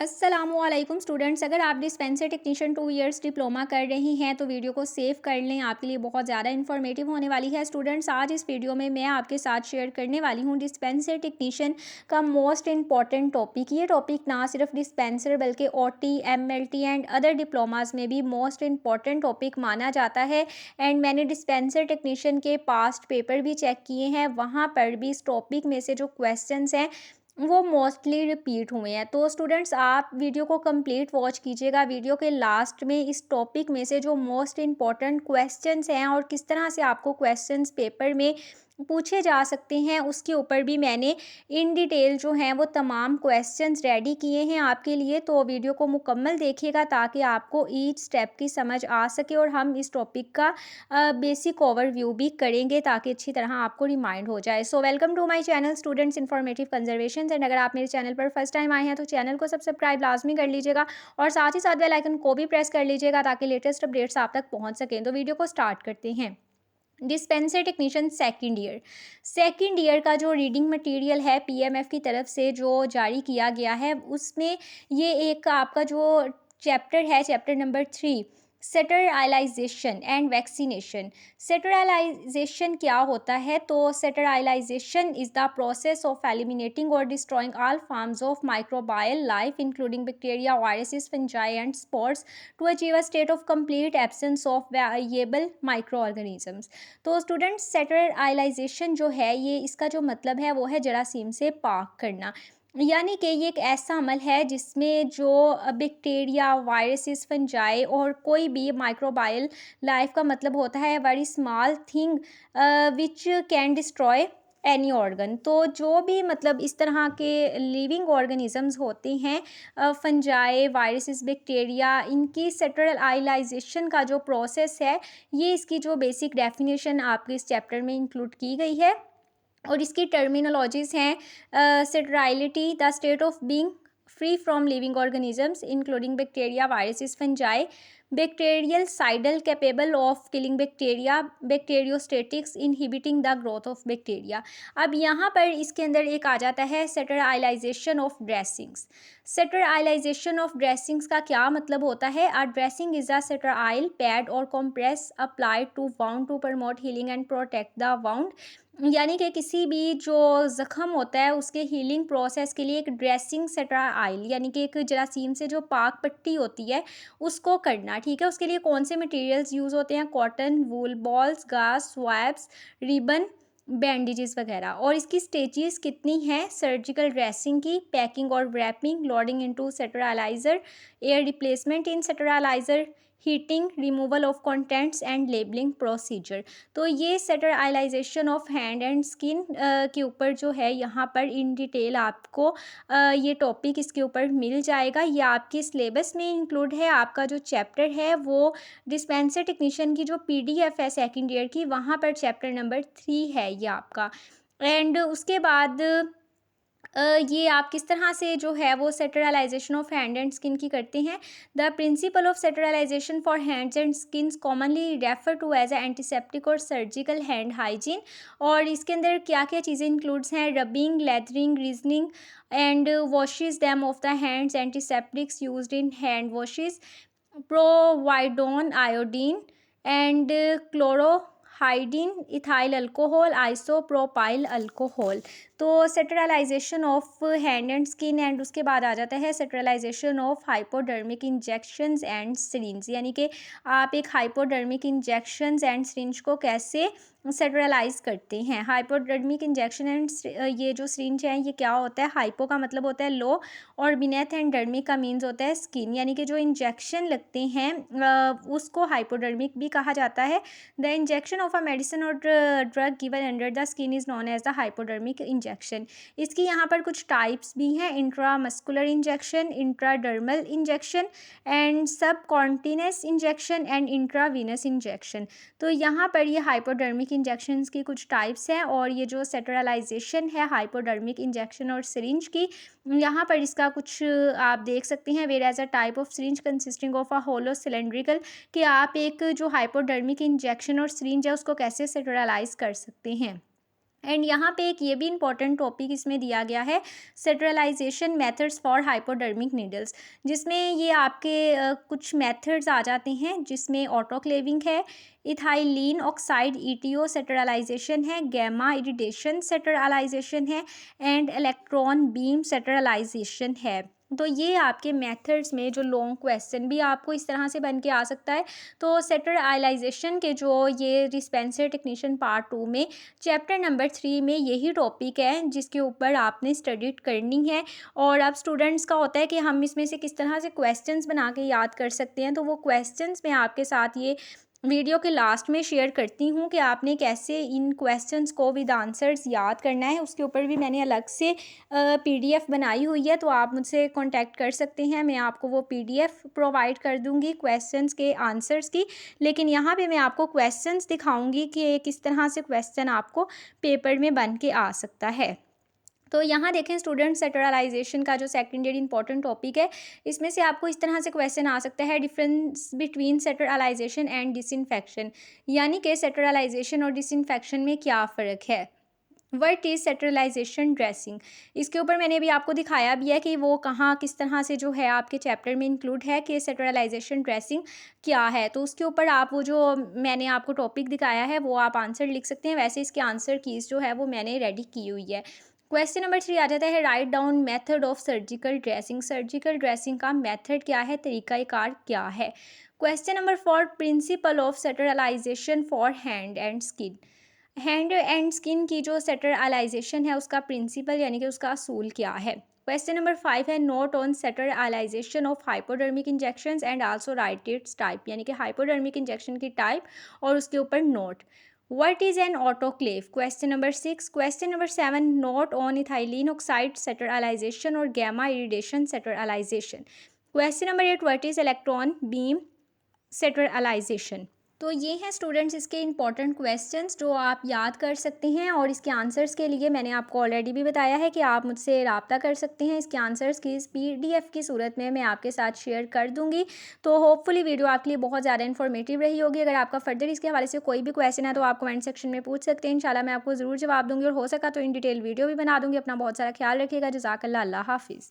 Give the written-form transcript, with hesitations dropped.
अस्सलामुअलैकुम स्टूडेंट्स। अगर आप डिस्पेंसर टेक्नीशियन 2 इयर्स डिप्लोमा कर रही हैं तो वीडियो को सेव कर लें, आपके लिए बहुत ज़्यादा इन्फॉर्मेटिव होने वाली है। स्टूडेंट्स, आज इस वीडियो में मैं आपके साथ शेयर करने वाली हूँ डिस्पेंसर टेक्नीशियन का मोस्ट इंपॉर्टेंट टॉपिक। ये टॉपिक ना सिर्फ डिस्पेंसर बल्कि OT, MLT and other diplomas में भी मोस्ट इंपॉर्टेंट टॉपिक माना जाता है। एंड मैंने डिस्पेंसर टेक्नीशियन के पास्ट पेपर भी चेक किए हैं, वहाँ पर भी इस टॉपिक में से जो क्वेश्चंस हैं वो मोस्टली रिपीट हुए हैं। तो स्टूडेंट्स, आप वीडियो को कंप्लीट वॉच कीजिएगा। वीडियो के लास्ट में इस टॉपिक में से जो मोस्ट इम्पॉर्टेंट क्वेश्चंस हैं और किस तरह से आपको क्वेश्चंस पेपर में पूछे जा सकते हैं उसके ऊपर भी मैंने इन डिटेल जो हैं वो तमाम क्वेश्चंस रेडी किए हैं आपके लिए। तो वीडियो को मुकम्मल देखिएगा ताकि आपको ईच स्टेप की समझ आ सके और हम इस टॉपिक का बेसिक ओवरव्यू भी करेंगे ताकि अच्छी तरह आपको रिमाइंड हो जाए। So welcome to my channel students informative conservation. And अगर आप मेरे चैनल पर फर्स्ट टाइम आए हैं तो चैनल को सब्सक्राइब लाजमी कर लीजिएगा और साथ ही साथ बेल आइकन को भी प्रेस कर लीजिएगा ताकि लेटेस्ट अपडेट्स आप तक पहुंच सकें। तो वीडियो को स्टार्ट करते हैं। डिस्पेंसर टेक्नीशियन सेकेंड ईयर का जो रीडिंग मटेरियल है पीएमएफ की तरफ से जो जारी किया गया है उसमें ये एक आपका जो चैप्टर है, chapter number 3, sterilisation and vaccination. Sterilisation क्या होता है? तो sterilisation is the process of eliminating or destroying all forms of microbial life including bacteria, viruses, fungi and spores to achieve a state of complete absence of viable micro organisms. तो students, sterilisation जो है ये इसका जो मतलब है वो है जरासीम से पाक करना। यानी कि ये एक ऐसा अमल है जिसमें जो बैक्टीरिया, वायरसेस, फंजाई और कोई भी माइक्रोबायल लाइफ का मतलब होता है very small thing which can destroy any organ. तो जो भी मतलब इस तरह के लिविंग ऑर्गेनिजम्स होते हैं, फंजाई, वायरसेस, बैक्टीरिया, इनकी सेटराइलाइजेशन का जो प्रोसेस है ये इसकी जो बेसिक डेफिनेशन आपके इस चैप्टर में इंक्लूड की गई है। और इसकी टर्मिनोलॉजीज़ हैं sterility, the state of being free from living organisms including bacteria, viruses, fungi, bactericidal capable of killing bacteria, bacteriostatics inhibiting the growth of bacteria. अब यहाँ पर इसके अंदर एक आ जाता है sterilisation of dressings. Sterilisation of dressings का क्या मतलब होता है? A dressing is a sterile pad or compress applied to wound to promote healing and protect the wound. यानी कि किसी भी जो ज़ख़म होता है उसके हीलिंग प्रोसेस के लिए एक ड्रेसिंग सेटराइल यानी कि एक जरासीम से जो पाक पट्टी होती है उसको करना। ठीक है, उसके लिए कौन से मटेरियल्स यूज़ होते हैं? Cotton, wool, balls, gauze, swabs, ribbon, bandages वगैरह। और इसकी स्टेजेस कितनी हैं सर्जिकल ड्रेसिंग की? पैकिंग और wrapping, loading into steriliser, air replacement in steriliser, heating, removal of contents and labelling procedure. तो ये sterilisation of hand and skin के ऊपर जो है यहाँ पर इन डिटेल आपको ये टॉपिक इसके ऊपर मिल जाएगा। ये आपके सिलेबस में इंक्लूड है। आपका जो चैप्टर है वो डिस्पेंसर टेक्नीशियन की जो पीडीएफ है सेकंड ईयर की, वहाँ पर चैप्टर नंबर 3 है ये आपका। एंड उसके बाद ये आप किस तरह से जो है वो sterilisation of hand and skin की करते हैं? The principle of sterilisation for hands and skins commonly refer to as a antiseptic or surgical hand hygiene. और इसके अंदर क्या क्या चीज़ें इंक्लूड्स हैं? Rubbing, lathering, rinsing and washes them of the hands, antiseptics used in hand washes, povidone iodine and chlorhexidine, ethyl alcohol, isopropyl alcohol. तो sterilisation of hand and skin and उसके बाद आ जाता है sterilisation of hypodermic injections and syringe. यानी कि आप एक hypodermic injections and syringe को कैसे सेटरालाइज करते हैं। हाइपोडर्मिक इंजेक्शन एंड ये जो सिरिंज है ये क्या होता है? हाइपो का मतलब होता है लो और बिनेथ एंड डर्मिक का मीन्स होता है स्किन। यानी कि जो इंजेक्शन लगते हैं उसको हाइपोडर्मिक भी कहा जाता है। The injection of a medicine or drug given under the skin is known as the hypodermic injection. इसकी यहाँ पर कुछ टाइप्स भी हैं: intramuscular injection, intradermal injection and subcutaneous injection and intravenous injection. तो यहाँ पर ये हाइपोडर्मिक इंजेक्शंस की कुछ टाइप्स हैं। और ये जो सेटरालाइजेशन है हाइपोडर्मिक इंजेक्शन और सिरिंज की, यहाँ पर इसका कुछ आप देख सकते हैं। Whereas a type of syringe consisting of a hollow cylindrical, कि आप एक जो हाइपोडर्मिक इंजेक्शन और सिरिंज है उसको कैसे सेटरालाइज कर सकते हैं। एंड यहाँ पे एक ये भी इंपॉर्टेंट टॉपिक इसमें दिया गया है, sterilisation methods for hypodermic needles, जिसमें ये आपके कुछ मेथड्स आ जाते हैं, जिसमें ऑटोक्लेविंग है, इथाइलिन ऑक्साइड ईटीओ स्टेरलाइजेशन है, गैमा इरिडेशन स्टेरलाइजेशन है, एंड इलेक्ट्रॉन बीम स्टेरलाइजेशन है। तो ये आपके मेथड्स में जो लॉन्ग क्वेश्चन भी आपको इस तरह से बन के आ सकता है। तो स्टेरलाइजेशन के जो ये डिस्पेंसर टेक्नीशियन पार्ट 2 में चैप्टर नंबर 3 में यही टॉपिक है जिसके ऊपर आपने स्टडी करनी है। और अब स्टूडेंट्स का होता है कि हम इसमें से किस तरह से क्वेश्चंस बना के याद कर सकते हैं, तो वो क्वेश्चंस मैं आपके साथ ये वीडियो के लास्ट में शेयर करती हूँ कि आपने कैसे इन क्वेश्चंस को विद आंसर्स याद करना है। उसके ऊपर भी मैंने अलग से पीडीएफ बनाई हुई है, तो आप मुझसे कांटेक्ट कर सकते हैं, मैं आपको वो पीडीएफ प्रोवाइड कर दूँगी क्वेश्चंस के आंसर्स की। लेकिन यहाँ पे मैं आपको क्वेश्चंस दिखाऊंगी कि किस तरह से क्वेश्चन आपको पेपर में बन के आ सकता है। तो यहाँ देखें स्टूडेंट, सेटरलाइजेशन का जो सेकेंडरी इंपॉर्टेंट टॉपिक है, इसमें से आपको इस तरह से क्वेश्चन आ सकता है, डिफरेंस बिटवीन सेटरलाइजेशन एंड डिसइंफेक्शन, यानी कि सेटरलाइजेशन और डिसइंफेक्शन में क्या फ़र्क है। व्हाट इज़ सेटरलाइजेशन ड्रेसिंग, इसके ऊपर मैंने अभी आपको दिखाया भी है कि वो कहाँ किस तरह से जो है आपके चैप्टर में इंक्लूड है कि सेटरलाइजेशन ड्रेसिंग क्या है। तो उसके ऊपर आप वो जो मैंने आपको टॉपिक दिखाया है वो आप आंसर लिख सकते हैं। वैसे इसके आंसर कीज़ जो है वो मैंने रेडी की हुई है। क्वेश्चन नंबर 3 आ जाता है, write down method of surgical dressing, surgical dressing का मेथड क्या है, तरीक़ाकार क्या है। Question number 4, principle of sterilisation for hand and skin, hand and skin की जो सेटरलाइजेशन है उसका प्रिंसिपल यानी कि उसका असूल क्या है। क्वेश्चन नंबर 5 है, note on sterilisation of hypodermic injections and also write its type, यानी कि हाइपोडर्मिक इंजेक्शन की टाइप और उसके ऊपर note. What is an autoclave, question number 6। Question number 7, note on ethylene oxide sterilisation और gamma irradiation sterilisation. Question number 8, what is electron beam sterilisation. तो ये हैं स्टूडेंट्स इसके इंपॉर्टेंट क्वेश्चंस जो आप याद कर सकते हैं, और इसके आंसर्स के लिए मैंने आपको ऑलरेडी भी बताया है कि आप मुझसे रब्ता कर सकते हैं। इसके आंसर्स की इस पीडीएफ की सूरत में मैं आपके साथ शेयर कर दूंगी। तो होपफुली वीडियो आपके लिए बहुत ज़्यादा इन्फॉर्मेटिव रही होगी। अगर आपका फर्दर इसके हवाले से कोई भी क्वेश्चन है तो आप कमेंट सेक्शन में पूछ सकते हैं, इंशाल्लाह मैं आपको ज़रूर जवाब दूंगी, और हो सका तो इन डिटेल वीडियो भी बना दूंगी। अपना बहुत सारा ख्याल रखिएगा। जज़ाकल्लाह, अल्लाह हाफिज़।